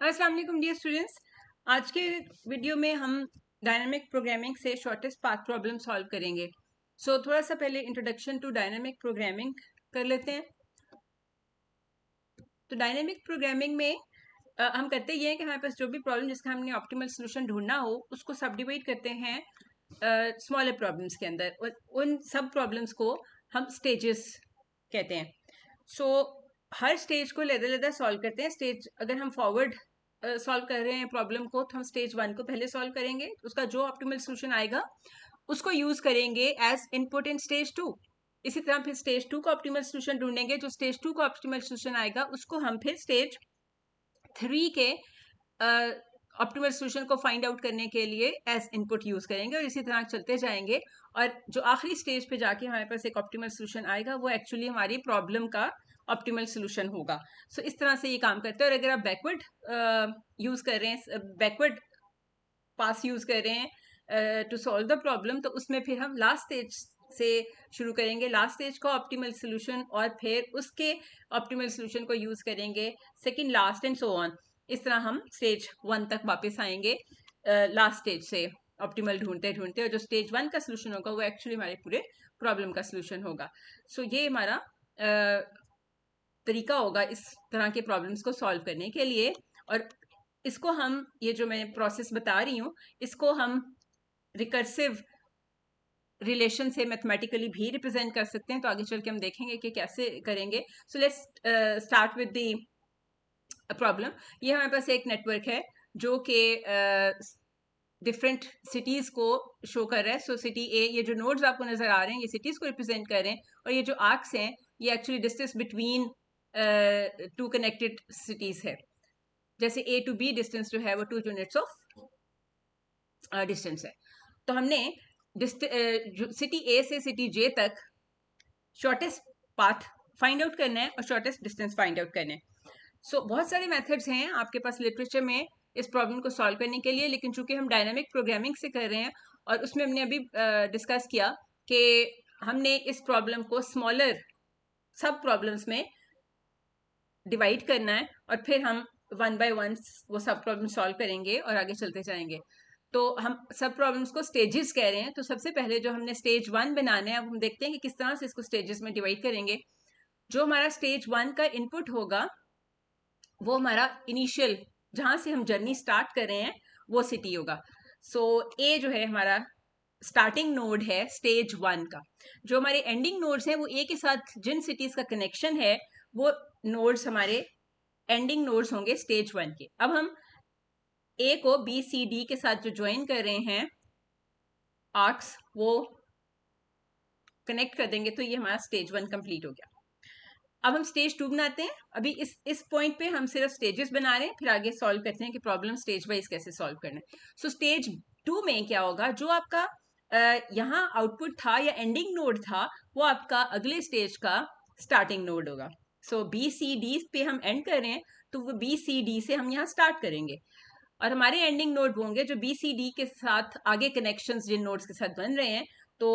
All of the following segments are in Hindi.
अस्सलाम वालेकुम डियर स्टूडेंट्स। आज के वीडियो में हम डायनामिक प्रोग्रामिंग से शॉर्टेस्ट पाथ प्रॉब्लम सॉल्व करेंगे। थोड़ा सा पहले इंट्रोडक्शन टू डायनामिक प्रोग्रामिंग कर लेते हैं। तो डायनामिक प्रोग्रामिंग में हम करते ये हैं कि हमारे पास जो भी प्रॉब्लम जिसका हमने ऑप्टिमल सोल्यूशन ढूंढना हो उसको सब डिवाइड करते हैं स्मॉलर प्रॉब्लम्स के अंदर, और उन सब प्रॉब्लम्स को हम स्टेजेस कहते हैं। हर स्टेज को लेदर सॉल्व करते हैं। स्टेज अगर हम फॉरवर्ड सॉल्व कर रहे हैं प्रॉब्लम को, तो हम स्टेज 1 को पहले सॉल्व करेंगे, उसका जो ऑप्टिमल सोल्यूशन आएगा उसको यूज करेंगे एज इनपुट इन स्टेज 2। इसी तरह फिर स्टेज 2 का ऑप्टिमल सोल्यूशन ढूंढेंगे, जो स्टेज 2 का ऑप्टिमल सोल्यूशन आएगा उसको हम फिर स्टेज 3 के ऑप्टिमल सोल्यूशन को फाइंड आउट करने के लिए एज इनपुट यूज करेंगे, और इसी तरह चलते जाएंगे। और जो आखिरी स्टेज पे जाके हमारे पास एक ऑप्टिमल सोल्यूशन आएगा वो एक्चुअली हमारी प्रॉब्लम का ऑप्टिमल सोल्यूशन होगा। इस तरह से ये काम करते हैं। और अगर आप बैकवर्ड यूज कर रहे हैं, बैकवर्ड पास यूज कर रहे हैं टू सॉल्व द प्रॉब्लम, तो उसमें फिर हम लास्ट स्टेज से शुरू करेंगे, लास्ट स्टेज का ऑप्टिमल सोल्यूशन, और फिर उसके ऑप्टिमल सोल्यूशन को यूज करेंगे second, last and so on. इस तरह हम स्टेज 1 तक वापस आएंगे लास्ट स्टेज से ऑप्टिमल ढूंढते ढूंढते, और जो स्टेज 1 का सोल्यूशन होगा वो एक्चुअली हमारे पूरे प्रॉब्लम का सोल्यूशन होगा। ये हमारा तरीका होगा इस तरह के प्रॉब्लम्स को सॉल्व करने के लिए। और इसको हम, ये जो मैं प्रोसेस बता रही हूँ, इसको हम रिकर्सिव रिलेशन से मैथमेटिकली भी रिप्रेजेंट कर सकते हैं। तो आगे चल के हम देखेंगे कि कैसे करेंगे। Let's start with the problem. ये हमारे पास एक नेटवर्क है जो कि डिफरेंट सिटीज को शो कर रहा है। सिटी ए, ये जो नोड्स आपको नजर आ रहे हैं ये सिटीज को रिप्रेजेंट कर रहे हैं, और ये जो आर्क्स हैं ये actually distance between two connected cities है। जैसे ए टू बी डिस्टेंस जो है वो 2 यूनिट्स ऑफ डिस्टेंस है। तो हमने सिटी ए से सिटी जे तक शॉर्टेस्ट पाथ फाइंड आउट करना है और शॉर्टेस्ट डिस्टेंस फाइंड आउट करना है। बहुत सारे मेथड्स हैं आपके पास लिटरेचर में इस प्रॉब्लम को सॉल्व करने के लिए, लेकिन चूंकि हम डायनामिक प्रोग्रामिंग से कर रहे हैं और उसमें हमने अभी डिस्कस किया कि हमने इस प्रॉब्लम को स्मॉलर सब प्रॉब्लम्स में डिवाइड करना है, और फिर हम 1 बाय 1 वो सब प्रॉब्लम सॉल्व करेंगे और आगे चलते जाएंगे। तो हम सब प्रॉब्लम्स को स्टेजेस कह रहे हैं। तो सबसे पहले जो हमने स्टेज 1 बनाना है, अब हम देखते हैं कि किस तरह से इसको स्टेजेस में डिवाइड करेंगे। जो हमारा स्टेज 1 का इनपुट होगा वो हमारा इनिशियल, जहां से हम जर्नी स्टार्ट कर रहे हैं, वो सिटी होगा। ए जो है हमारा स्टार्टिंग नोड है स्टेज 1 का। जो हमारे एंडिंग नोड्स हैं वो ए के साथ जिन सिटीज का कनेक्शन है वो नोड्स हमारे एंडिंग नोड्स होंगे स्टेज 1 के। अब हम ए को बी सी डी के साथ जो ज्वाइन कर रहे हैं आर्क्स, वो कनेक्ट कर देंगे, तो ये हमारा स्टेज 1 कंप्लीट हो गया। अब हम स्टेज 2 बनाते हैं। अभी इस पॉइंट पे हम सिर्फ स्टेजेस बना रहे हैं, फिर आगे सॉल्व करते हैं कि प्रॉब्लम स्टेज वाइज कैसे सॉल्व करना है। स्टेज 2 में क्या होगा, जो आपका यहाँ आउटपुट था या एंडिंग नोड था वो आपका अगले स्टेज का स्टार्टिंग नोड होगा। बी सी डी पे हम एंड कर रहे हैं, तो वो बी सी डी से हम यहाँ स्टार्ट करेंगे, और हमारे एंडिंग नोड होंगे जो बी सी डी के साथ आगे कनेक्शंस जिन नोड्स के साथ बन रहे हैं। तो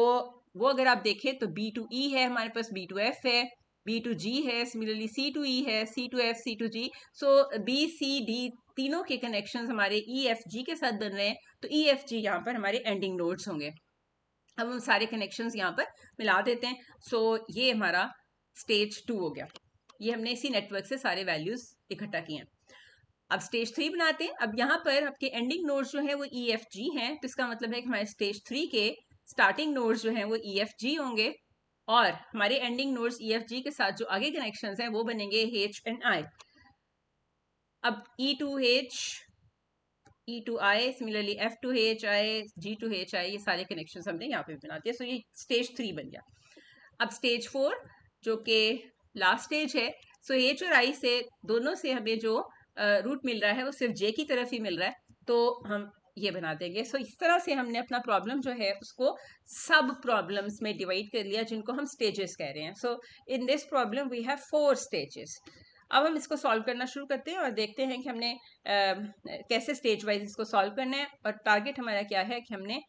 वो अगर आप देखें तो बी टू ई है हमारे पास, बी टू एफ है, बी टू जी है, सिमिलरली सी टू ई है, C to F, C to G. B C D तीनों के कनेक्शंस हमारे ई एफ जी के साथ बन रहे हैं, तो ई एफ जी यहाँ पर हमारे एंडिंग नोड्स होंगे। अब हम सारे कनेक्शंस यहाँ पर मिला देते हैं। ये हमारा स्टेज 2 हो गया। ये हमने इसी नेटवर्क से सारे वैल्यूज इकट्ठा किए हैं। अब स्टेज 3 बनाते हैं। अब यहाँ पर आपके एंडिंग नोड्स जो है वो ई एफ जी हैं, तो इसका मतलब है कि हमारे स्टेज 3 के स्टार्टिंग नोड्स जो हैं वो ई एफ जी होंगे, और हमारे ending nodes E F G के साथ जो आगे कनेक्शंस हैं वो बनेंगे एच एंड आई। अब E to H, E to I, similarly F to H I, G to H I, ये सारे कनेक्शंस हमने यहाँ पे बनाते हैं। ये स्टेज 3 बन गया। अब स्टेज 4 जो कि लास्ट स्टेज है, एच और आई से दोनों से हमें जो रूट मिल रहा है वो सिर्फ जे की तरफ ही मिल रहा है, तो हम ये बना देंगे। इस तरह से हमने अपना प्रॉब्लम जो है उसको सब प्रॉब्लम्स में डिवाइड कर लिया जिनको हम स्टेजेस कह रहे हैं। In this problem we have 4 stages. अब हम इसको सॉल्व करना शुरू करते हैं और देखते हैं कि हमने कैसे स्टेज वाइज इसको सॉल्व करना है, और टारगेट हमारा क्या है कि हमने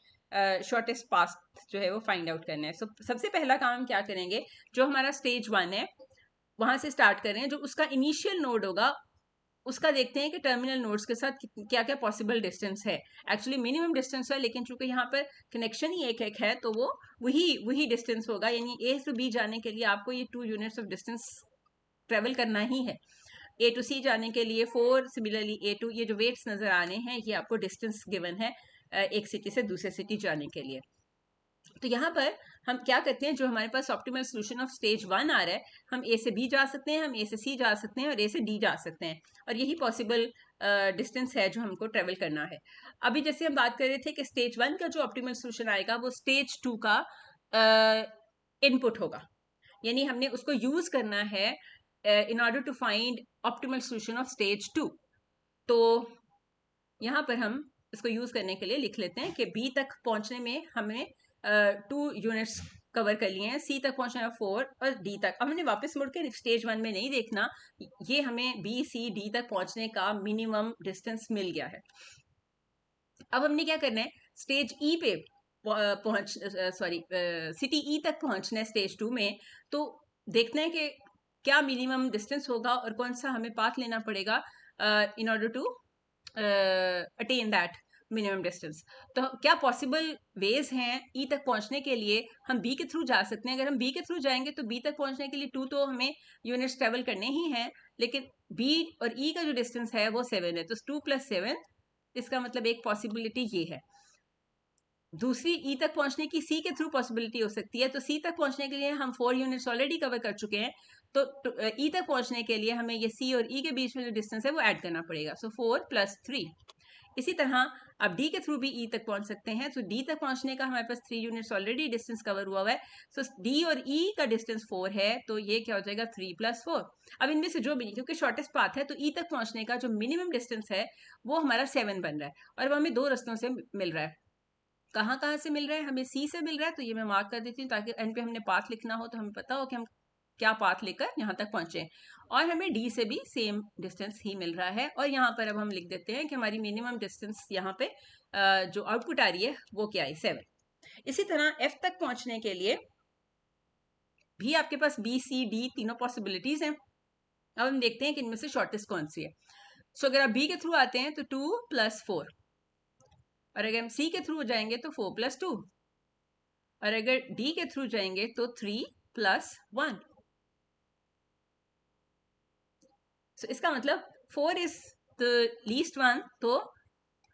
शॉर्टेस्ट पाथ जो है वो फाइंड आउट करना है। सबसे पहला काम हम क्या करेंगे, जो हमारा स्टेज 1 है वहां से स्टार्ट कर रहे हैं, जो उसका इनिशियल नोड होगा उसका देखते हैं कि टर्मिनल नोड्स के साथ क्या क्या पॉसिबल डिस्टेंस है। एक्चुअली मिनिमम डिस्टेंस है, लेकिन चूंकि यहाँ पर कनेक्शन ही एक एक है तो वो वही डिस्टेंस होगा, यानी ए टू बी जाने के लिए आपको ये 2 यूनिट्स ऑफ डिस्टेंस ट्रेवल करना ही है। ए टू सी जाने के लिए 4, सिमिलरली ए टू, ये जो वेट्स नजर आने हैं ये आपको डिस्टेंस गिवन है एक सिटी से दूसरे सिटी जाने के लिए। तो यहाँ पर हम क्या करते हैं, जो हमारे पास ऑप्टिमल सोल्यूशन ऑफ स्टेज 1 आ रहा है, हम ए से बी जा सकते हैं, हम ए से सी जा सकते हैं और ए से डी जा सकते हैं, और यही पॉसिबल डिस्टेंस है जो हमको ट्रेवल करना है। अभी जैसे हम बात कर रहे थे कि स्टेज 1 का जो ऑप्टिमल सोल्यूशन आएगा वो स्टेज 2 का इनपुट होगा, यानी हमने उसको यूज करना है in order to find optimal solution of stage 2। तो यहाँ पर हम इसको यूज करने के लिए लिख लेते हैं कि बी तक पहुंचने में हमें 2 यूनिट्स कवर कर लिए हैं, सी तक पहुंचना है 4 और डी तक। अब हमने वापस मुड़ के स्टेज 1 में नहीं देखना, ये हमें बी सी डी तक पहुंचने का मिनिमम डिस्टेंस मिल गया है। अब हमने क्या करना है, स्टेज ई पे सिटी ई तक पहुंचना है स्टेज 2 में। तो देखना है कि क्या मिनिमम डिस्टेंस होगा और कौन सा हमें पाथ लेना पड़ेगा in order to attain that minimum distance. तो क्या पॉसिबल वेज हैं ई तक पहुंचने के लिए, हम बी के थ्रू जा सकते हैं। अगर हम बी के थ्रू जाएंगे तो बी तक पहुंचने के लिए 2 तो हमें यूनिट्स ट्रेवल करने ही हैं, लेकिन बी और ई का जो डिस्टेंस है वो 7 है, तो 2 + 7, इसका मतलब एक पॉसिबिलिटी ये है। दूसरी ई तक पहुंचने की सी के थ्रू पॉसिबिलिटी हो सकती है, तो सी तक पहुंचने के लिए हम 4 यूनिट्स ऑलरेडी कवर कर चुके हैं, तो ई तक पहुंचने के लिए हमें ये सी और ई के बीच में जो डिस्टेंस है वो ऐड करना पड़ेगा, सो 4 + 3। इसी तरह अब डी के थ्रू भी ई तक पहुंच सकते हैं, तो डी तक पहुंचने का हमारे पास 3 यूनिट्स ऑलरेडी डिस्टेंस कवर हुआ है, सो डी और ई का डिस्टेंस 4 है, तो ये क्या हो जाएगा 3 + 4। अब इनमें से जो भी, क्योंकि शॉर्टेस्ट पाथ है तो ई तक पहुंचने का जो मिनिमम डिस्टेंस है वो हमारा 7 बन रहा है, और वो हमें 2 रास्तों से मिल रहा है। कहाँ कहाँ से मिल रहा है, हमें सी से मिल रहा है, तो ये मैं मार्क कर देती हूँ ताकि एंड पे हमने पाथ लिखना हो तो हमें पता हो कि हम क्या पाथ लेकर यहाँ तक पहुंचे। और हमें डी से भी सेम डिस्टेंस ही मिल रहा है, और यहाँ पर अब हम लिख देते हैं कि हमारी मिनिमम डिस्टेंस यहाँ पे जो आउटपुट आ रही है वो क्या है, 7। इसी तरह एफ तक पहुंचने के लिए भी आपके पास बी सी डी तीनों पॉसिबिलिटीज हैं। अब हम देखते हैं कि इनमें से शॉर्टेस्ट कौन सी है। सो अगर आप बी के थ्रू आते हैं तो 2 + 4, और अगर हम सी के थ्रू जाएंगे तो 4 + 2, और अगर डी के थ्रू जाएंगे तो 3 + 1। so, इसका मतलब 4 इज द लीस्ट वन, तो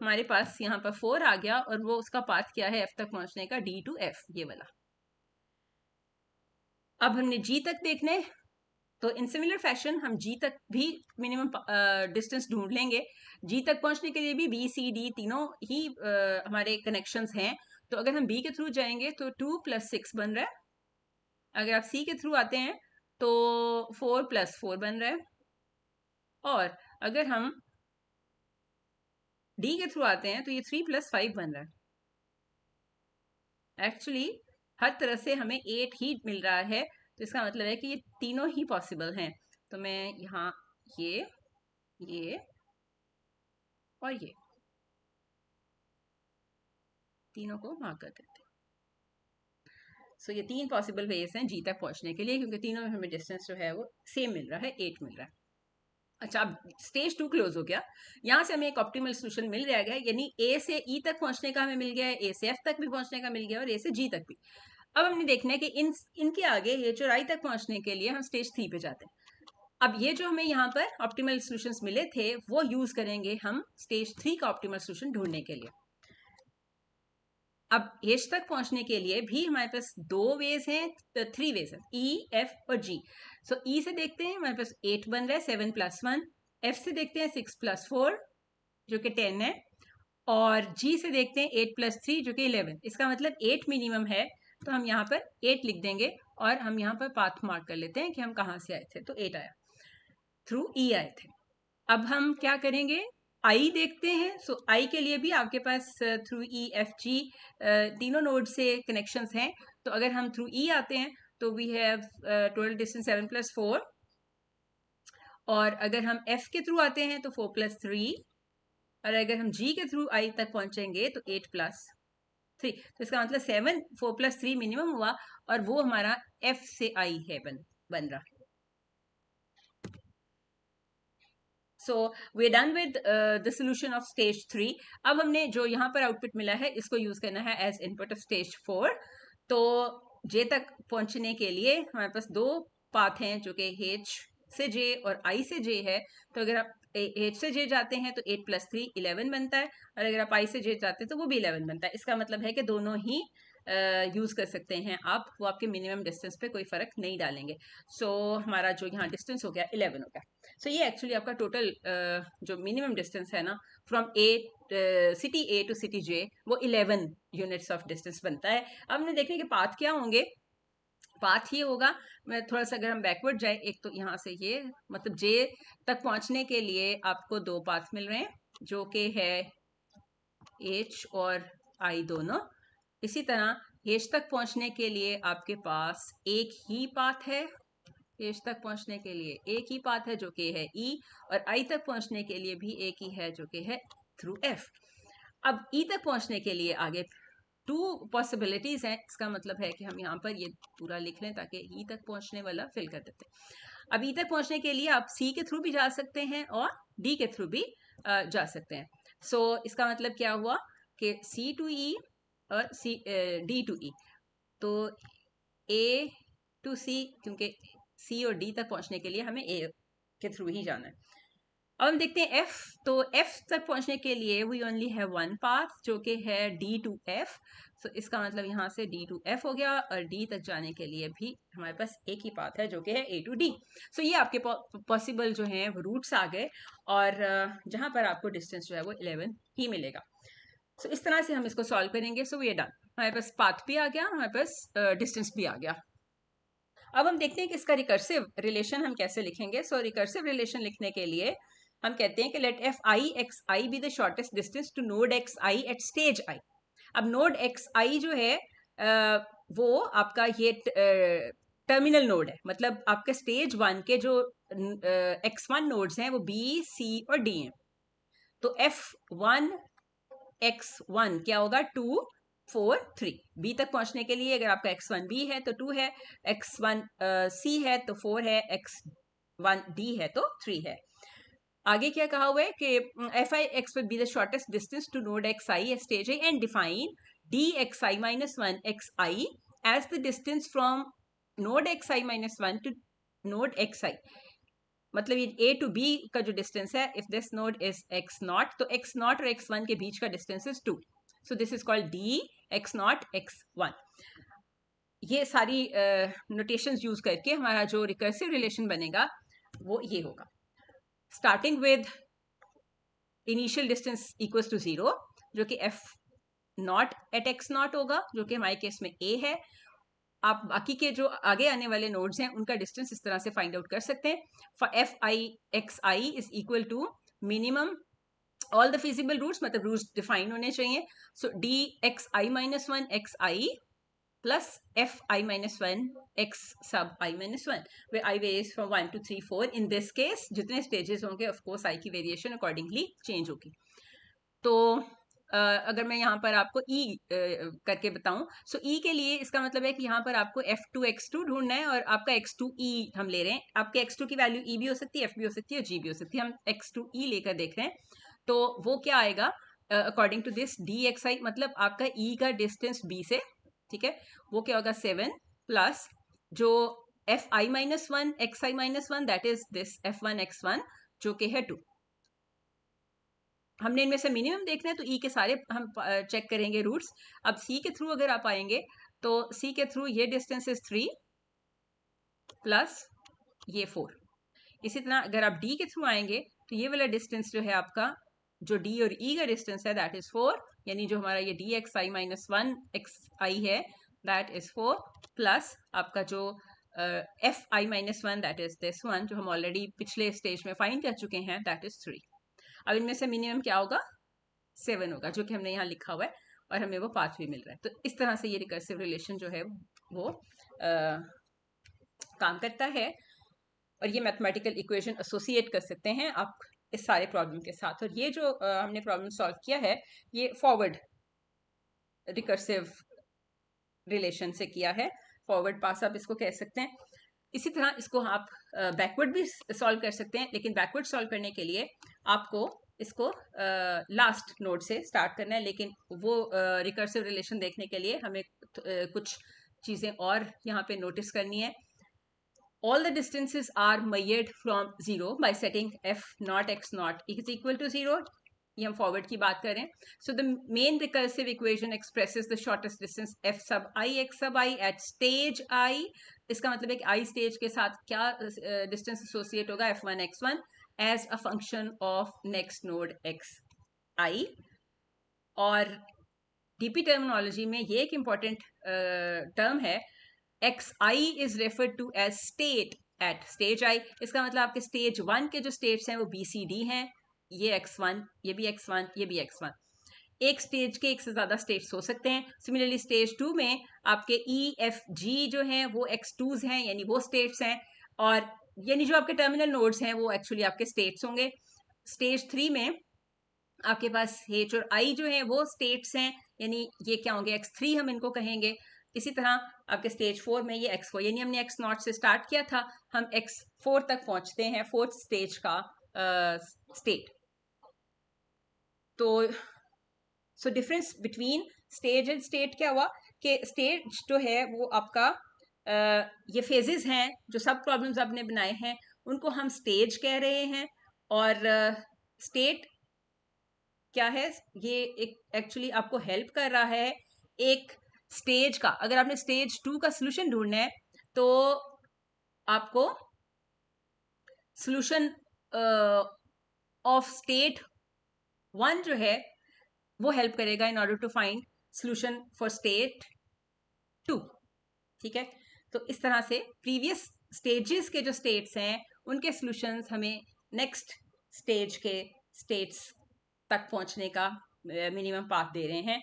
हमारे पास यहाँ पर 4 आ गया, और वो उसका पाथ क्या है एफ तक पहुंचने का, डी टू एफ, ये वाला। अब हमने जी तक देखने, तो इन सिमिलर फैशन हम जी तक भी मिनिमम डिस्टेंस ढूंढ लेंगे। जी तक पहुंचने के लिए भी बी सी डी तीनों ही हमारे कनेक्शंस हैं, तो अगर हम बी के थ्रू जाएंगे तो 2 + 6 बन रहा है। अगर आप सी के थ्रू आते हैं तो 4 + 4 बन रहा है, और अगर हम डी के थ्रू आते हैं तो ये 3 + 5 बन रहा है। एक्चुअली हर तरह से हमें 8 ही मिल रहा है, तो इसका मतलब है कि ये तीनों ही पॉसिबल हैं। तो मैं यहाँ ये और ये तीनों को मार्क कर देते हैं। सो ये 3 पॉसिबल वेज हैं जी तक पहुंचने के लिए, क्योंकि तीनों में हमें डिस्टेंस जो है वो सेम मिल रहा है, 8 मिल रहा है। अच्छा, अब स्टेज 2 क्लोज हो गया, यहाँ से हमें एक ऑप्टिमल सोल्यूशन मिल रहा है, यानी ए से ई तक पहुंचने का हमें मिल गया है, ए से एफ तक भी पहुंचने का मिल गया और ए से जी तक भी। अब हमने देखना है कि इनके आगे ये चौराई तक पहुंचने के लिए हम स्टेज 3 पे जाते हैं। अब ये जो हमें यहाँ पर ऑप्टिमल सोल्यूशंस मिले थे वो यूज करेंगे हम स्टेज 3 का ऑप्टिमल सोल्यूशन ढूंढने के लिए। अब एज तक पहुंचने के लिए भी हमारे पास 2 वेज हैं, 3 वेज हैं, ई एफ और जी। सो ई से देखते हैं हमारे पास 8 बन रहा है, 7 + 1। एफ से देखते हैं 6 + 4 जो कि 10 है, और जी से देखते हैं 8 + 3 जो कि 11। इसका मतलब 8 मिनिमम है, तो हम यहाँ पर 8 लिख देंगे, और हम यहाँ पर पाथ मार्क कर लेते हैं कि हम कहाँ से आए थे, तो 8 आया, थ्रू ई आए थे। अब हम क्या करेंगे, आई देखते हैं। सो आई के लिए भी आपके pass through E F G तीनों नोड से कनेक्शंस हैं, तो अगर हम थ्रू ई आते हैं तो वी हैव टोटल डिस्टेंस 7 + 4, और अगर हम एफ के थ्रू आते हैं तो 4 + 3, और अगर हम जी के थ्रू आई तक पहुंचेंगे तो 8 + 3। तो इसका मतलब 7, 4 + 3 मिनिमम हुआ, और वो हमारा एफ से आई है बन रहा। So we done with the solution of stage 3. अब हमने जो यहाँ पर आउटपुट मिला है इसको यूज करना है एज इनपुट ऑफ स्टेज 4. तो जे तक पहुंचने के लिए हमारे पास दो पाथ हैं जो कि H से J और I से J है. तो अगर आप H से J जाते हैं तो 8 + 3 11 बनता है, और अगर आप I से J जाते हैं तो वो भी 11 बनता है. इसका मतलब है कि दोनों ही यूज कर सकते हैं आप, वो आपके मिनिमम डिस्टेंस पे कोई फर्क नहीं डालेंगे. सो हमारा जो यहाँ डिस्टेंस हो गया 11 हो गया. सो ये एक्चुअली आपका टोटल जो मिनिमम डिस्टेंस है ना from city A to city J, वो 11 यूनिट्स ऑफ डिस्टेंस बनता है. अब हमने देखने के पाथ क्या होंगे. पाथ ये होगा, मैं थोड़ा सा अगर हम बैकवर्ड जाए, एक तो यहाँ से ये मतलब J तक पहुंचने के लिए आपको दो पाथ मिल रहे हैं जो कि है H और I दोनों. इसी तरह H तक पहुंचने के लिए आपके पास एक ही पाथ है. H तक पहुंचने के लिए एक ही पाथ है जो कि है E, और I तक पहुंचने के लिए भी एक ही है जो कि है थ्रू F. अब E तक पहुंचने के लिए आगे टू पॉसिबिलिटीज हैं. इसका मतलब है कि हम यहाँ पर ये पूरा लिख लें ताकि E तक पहुंचने वाला फिल कर देते हैं. अब E तक पहुंचने के लिए आप C के थ्रू भी जा सकते हैं और D के थ्रू भी जा सकते हैं. सो इसका मतलब क्या हुआ कि C टू E और D टू E. तो A टू C, क्योंकि C और D तक पहुंचने के लिए हमें A के थ्रू ही जाना है. अब हम देखते हैं F. तो F तक पहुंचने के लिए we only have one path जो कि है D टू F. सो इसका मतलब यहाँ से D टू F हो गया, और D तक जाने के लिए भी हमारे पास एक ही पाथ है जो कि है A टू D. सो ये आपके पॉसिबल जो हैं रूट्स आ गए, और जहाँ पर आपको डिस्टेंस जो है वो 11 ही मिलेगा. सो इस तरह से हम इसको सॉल्व करेंगे. So we are done. हमारे पास पाथ भी आ गया, हमारे पास डिस्टेंस भी आ गया. अब हम देखते हैं कि इसका रिकर्सिव रिलेशन हम कैसे लिखेंगे. सो रिकर्सिव रिलेशन लिखने के लिए हम कहते हैं कि let F I X I be the shortest distance to node X I at stage I. अब नोड एक्स आई जो है वो आपका ये टर्मिनल नोड है, मतलब आपके स्टेज 1 के जो x1 नोड्स हैं वो B, C और D हैं. तो F1 x1 क्या होगा 2 4 3. B तक पहुंचने के लिए अगर आपका x1 B है तो 2 है, x1 C है तो 4 है, x1 D है तो 3 है. आगे क्या कहा हुआ है कि F I X will be the shortest distance to node X I stage I and define D X I minus one X I as the distance from node X I minus one to node X I. मतलब ये A टू B का जो डिस्टेंस है, if this node is x0 तो x0 और x1 के बीच का distance is 2. So this is called D x0 x1. ये सारी नोटेशंस यूज करके हमारा जो रिकर्सिव रिलेशन बनेगा वो ये होगा. Starting with initial distance equals to 0 जो कि F0 एट x0 होगा, जो कि हमारे केस में A है. आप बाकी के जो आगे आने वाले नोड्स हैं उनका डिस्टेंस इस तरह से फाइंड आउट कर सकते हैं. For F I X I is equal to minimum all the feasible routes, मतलब रूट्स डिफाइन होने चाहिए. So D X I minus one X I plus F I minus one X sub I minus one, where I varies from 1 to 3 4. In this case जितने स्टेजेस होंगे ऑफकोर्स आई की वेरिएशन अकॉर्डिंगली चेंज होगी. तो अगर मैं यहाँ पर आपको E करके बताऊं, सो E के लिए इसका मतलब है कि यहाँ पर आपको F2 X2 ढूंढना है, और आपका X2 E हम ले रहे हैं. आपके X2 की वैल्यू E भी हो सकती है, F भी हो सकती है और G भी हो सकती है. हम X2 E लेकर देख रहे हैं. तो वो क्या आएगा अकॉर्डिंग टू दिस DXI, मतलब आपका E का डिस्टेंस B से, ठीक है, वो क्या होगा 7 प्लस जो Fi minus one XI minus one that is this F1 X1 जो कि है 2. हमने इनमें से मिनिमम देखना है तो ई के सारे हम चेक करेंगे रूट्स. अब सी के थ्रू अगर आप आएंगे तो सी के थ्रू ये डिस्टेंस इज 3 प्लस ये 4. इसी तरह अगर आप डी के थ्रू आएंगे तो ये वाला डिस्टेंस जो है आपका, जो डी और ई का डिस्टेंस है दैट इज 4, यानी जो हमारा ये D X I minus one X आई है दैट इज 4 प्लस आपका जो F I minus one that is this one जो हम ऑलरेडी पिछले स्टेज में फाइंड कर चुके हैं दैट इज 3. अब इनमें से मिनिमम क्या होगा 7 होगा जो कि हमने यहाँ लिखा हुआ है, और हमें वो पाथ भी मिल रहा है. तो इस तरह से ये रिकर्सिव रिलेशन जो है वो काम करता है, और ये मैथमेटिकल इक्वेशन एसोसिएट कर सकते हैं आप इस सारे प्रॉब्लम के साथ. और ये जो हमने प्रॉब्लम सॉल्व किया है ये फॉरवर्ड रिकर्सिव रिलेशन से किया है, फॉरवर्ड पास आप इसको कह सकते हैं. इसी तरह इसको आप बैकवर्ड भी सॉल्व कर सकते हैं, लेकिन बैकवर्ड सॉल्व करने के लिए आपको इसको लास्ट नोड से स्टार्ट करना है, लेकिन वो रिकर्सिव रिलेशन देखने के लिए हमें कुछ चीज़ें और यहाँ पे नोटिस करनी है. All the distances are measured from 0 by setting f naught x naught is equal to 0. ये हम फॉरवर्ड की बात करें. So the main recursive equation expresses the shortest distance f sub I x sub I at stage I. इसका मतलब है कि I stage के साथ क्या distance associate होगा f1 x1 as a function of next node x I. और DP terminology में ये एक important term है, xi is referred to as state at stage I. इसका मतलब आपके stage 1 के जो states हैं वो BCD हैं, ये x1, ये भी x1, ये भी x1. एक स्टेज के एक से ज्यादा स्टेट्स हो सकते हैं. सिमिलरली स्टेज 2 में आपके EFG जो हैं वो x2s हैं, यानी वो स्टेट्स हैं, और यानी जो आपके टर्मिनल नोड्स हैं वो एक्चुअली आपके स्टेट्स होंगे. स्टेज 3 में आपके पास H और I जो है वो स्टेट्स हैं, यानी ये क्या होंगे x3 हम इनको कहेंगे. इसी तरह आपके स्टेज 4 में ये x4, यानी हमने x नॉट से स्टार्ट किया था, हम x4 तक पहुंचते हैं, फोर्थ स्टेज का स्टेट. तो so difference between stage and state क्या हुआ कि स्टेज जो है वो आपका ये फेजेस हैं जो सब प्रॉब्लम्स आपने बनाए हैं उनको हम स्टेज कह रहे हैं, और स्टेट क्या है, ये एक एक्चुअली आपको हेल्प कर रहा है एक स्टेज का. अगर आपने स्टेज 2 का सोल्यूशन ढूंढना है तो आपको सोल्यूशन ऑफ स्टेट 1 जो है वो हेल्प करेगा in order to find solution for state 2. ठीक है, तो इस तरह से प्रीवियस स्टेजेस के जो स्टेट्स हैं उनके सोल्यूशंस हमें नेक्स्ट स्टेज के स्टेट्स तक पहुंचने का मिनिमम पाथ दे रहे हैं.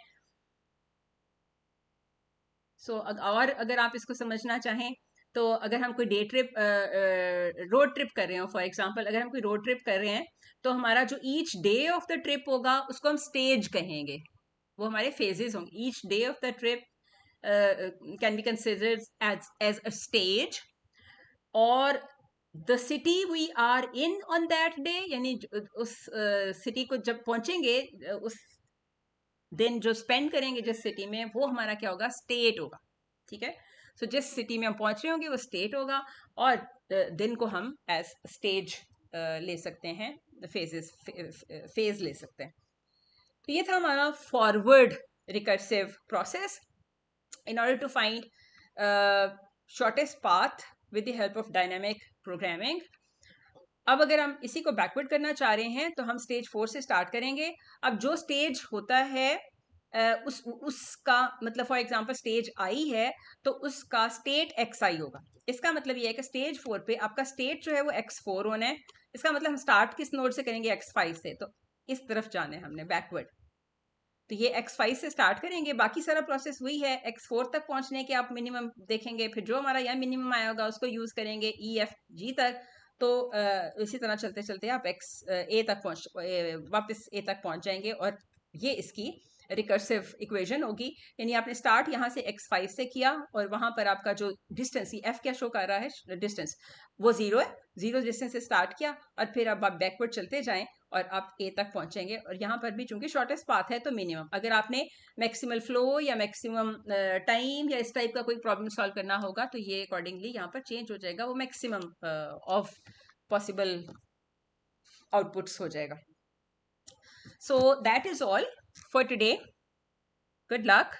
सो और अगर आप इसको समझना चाहें तो अगर हम कोई डे ट्रिप रोड ट्रिप कर रहे हो, फॉर एग्जांपल अगर हम कोई रोड ट्रिप कर रहे हैं तो हमारा जो each day of the trip होगा उसको हम स्टेज कहेंगे, वो हमारे फेजेस होंगे. Each day of the trip can be considered as a stage, और the city we are in on that day, यानी उस सिटी को जब पहुंचेंगे, उस दिन जो स्पेंड करेंगे जिस सिटी में, वो हमारा क्या होगा, स्टेट होगा. ठीक है, सो जिस सिटी में हम पहुंच रहे होंगे वो स्टेट होगा, और दिन को हम एज स्टेज ले सकते हैं, फेज ले सकते हैं. तो ये था हमारा forward recursive process in order to find shortest path with the help of dynamic programming. अब अगर हम इसी को बैकवर्ड करना चाह रहे हैं तो हम स्टेज 4 से स्टार्ट करेंगे. अब जो स्टेज होता है उसका मतलब फॉर एग्जांपल स्टेज आई है तो उसका स्टेट एक्स आई होगा. इसका मतलब ये है कि स्टेज 4 पे आपका स्टेट जो है वो x4 होना है. इसका मतलब हम स्टार्ट किस नोड से करेंगे, x5 से, तो इस तरफ जाना है हमने बैकवर्ड. तो ये x5 से स्टार्ट करेंगे, बाकी सारा प्रोसेस वही है. x4 तक पहुंचने के आप मिनिमम देखेंगे, फिर जो हमारा यहाँ मिनिमम आया होगा उसको यूज करेंगे EFG तक. तो इसी तरह चलते चलते आप A तक वापस A तक पहुंच जाएंगे, और ये इसकी रिकर्सिव इक्वेशन होगी. यानी आपने स्टार्ट यहाँ से x5 से किया, और वहां पर आपका जो डिस्टेंस, f क्या शो कर रहा है, डिस्टेंस वो 0 है. 0 डिस्टेंस से स्टार्ट किया और फिर अब आप बैकवर्ड चलते जाएं और आप A तक पहुंचेंगे. और यहाँ पर भी चूंकि शॉर्टेस्ट पाथ है तो मिनिमम, अगर आपने मैक्सिमल फ्लो या मैक्सिमम टाइम या इस टाइप का कोई प्रॉब्लम सॉल्व करना होगा तो ये अकॉर्डिंगली यहाँ पर चेंज हो जाएगा, वो मैक्सिमम ऑफ पॉसिबल आउटपुट्स हो जाएगा. So that is all for today. Good luck.